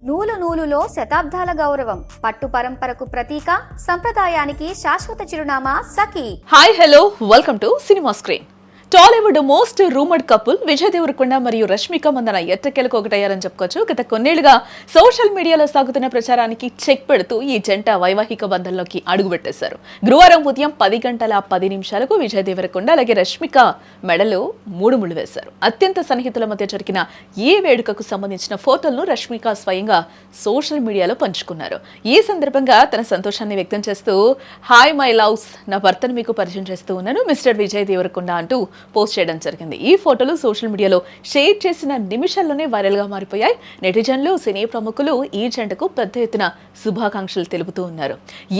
నూలు నూలులో శతాబ్దాల గౌరవం, పట్టు పరంపరకు ప్రతీక, సంప్రదాయానికి శాశ్వత చిరునామా సఖీ. Hi hello welcome to cinema screen. Tollywood most rumoured couple Vijay Deverakonda మరియు రష్మిక మందన ఎట్టకేలకు ఒకటయ్యారని చెప్పుకోవచ్చు. గత కొన్నేళ్లుగా సోషల్ మీడియాలో సాగుతున్న ప్రచారానికి చెక్ పెడుతూ ఈ జంట వైవాహిక బంధంలోకి అడుగుపెట్టేశారు. గురువారం ఉదయం 10:10 విజయ్ దేవరకొండ అలాగే రష్మిక మెడలో 3 ముళ్ళు వేశారు. అత్యంత సన్నిహితుల మధ్య జరిగిన ఈ వేడుకకు సంబంధించిన ఫోటోలను రష్మిక స్వయంగా సోషల్ మీడియాలో పంచుకున్నారు. ఈ సందర్భంగా తన సంతోషాన్ని వ్యక్తం చేస్తూ, హాయ్ మై లవ్స్, నా భర్తను మీకు పరిచయం చేస్తూ ఉన్నాను, మిస్టర్ విజయ్ దేవరకొండ అంటూ పోస్ట్ చేయడం జరిగింది. ఈ ఫోటోలు సోషల్ మీడియాలో షేర్ చేసిన నిమిషాల్లోనే వైరల్ గా మారిపోయాయి. నెటిజన్లు, సినీ ప్రముఖులు ఈ జంటకు పెద్ద ఎత్తున శుభాకాంక్షలు తెలుపుతూ ఉన్నారు.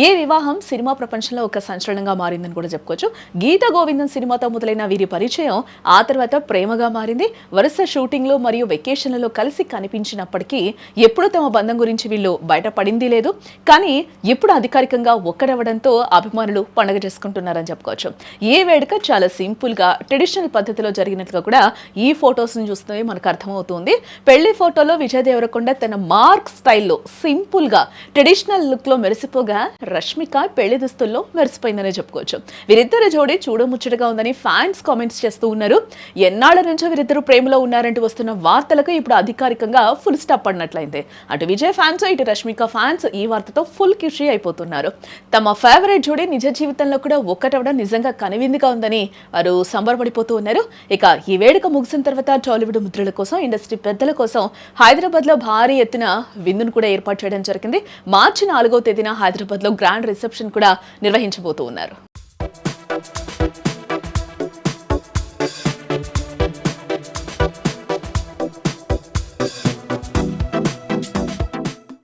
ఈ వివాహం సినిమా ప్రపంచంలో ఒక సంచలనంగా మారిందని కూడా చెప్పుకోవచ్చు. గీత గోవిందం సినిమాతో మొదలైన వీరి పరిచయం ఆ తర్వాత ప్రేమగా మారింది. వరుస షూటింగ్లు మరియు వెకేషన్లలో కలిసి కనిపించినప్పటికీ ఎప్పుడు తమ బంధం గురించి వీళ్ళు బయటపడింది లేదు. కానీ ఇప్పుడు అధికారికంగా ఒక్కడవడంతో అభిమానులు పండుగ చేసుకుంటున్నారని చెప్పుకోవచ్చు. ఈ వేడుక చాలా సింపుల్ గా ట్రెడిషనల్ పద్ధతిలో జరిగినట్లుగా కూడా ఈ ఫొటోస్ ని చూస్తే మనకు అర్థమవుతుంది. పెళ్లి ఫోటోలో విజయ్ దేవరకొండ తన మార్క్ స్టైల్లో సింపుల్ గా ట్రెడిషనల్ లుక్ లో మెరిసిపోగా, రష్మిక పెళ్లి దుస్తుల్లో మెరిసిపోయిందనే చెప్పుకోవచ్చు. వీరిద్దరు జోడీ చూడముచ్చటగా ఉందని ఫ్యాన్స్ కామెంట్స్ చేస్తూ ఉన్నారు. ఎన్నాళ్ల నుంచో వీరిద్దరు ప్రేమలో ఉన్నారంటూ వస్తున్న వార్తలకు ఇప్పుడు అధికారికంగా ఫుల్ స్టాప్ పడినట్లయింది. అటు విజయ్ ఫ్యాన్స్, ఇటు రష్మిక ఫ్యాన్స్ ఈ వార్తతో ఫుల్ ఖుషి అయిపోతున్నారు. తమ ఫేవరెట్ జోడీ నిజ జీవితంలో కూడా ఒక్కటవడం నిజంగా కనువిందుగా ఉందని వారు సంబరపడిపోతూ ఉన్నారు. ఇక ఈ వేడుక ముగిసిన తర్వాత టాలీవుడ్ ముద్రల కోసం, ఇండస్ట్రీ పెద్దల కోసం హైదరాబాద్ లో భారీ ఎత్తున విందును కూడా ఏర్పాటు చేయడం జరిగింది. మార్చి 4వ తేదీన హైదరాబాద్ లో గ్రాండ్ రిసెప్షన్ కూడా నిర్వహించబోతూ ఉన్నారు.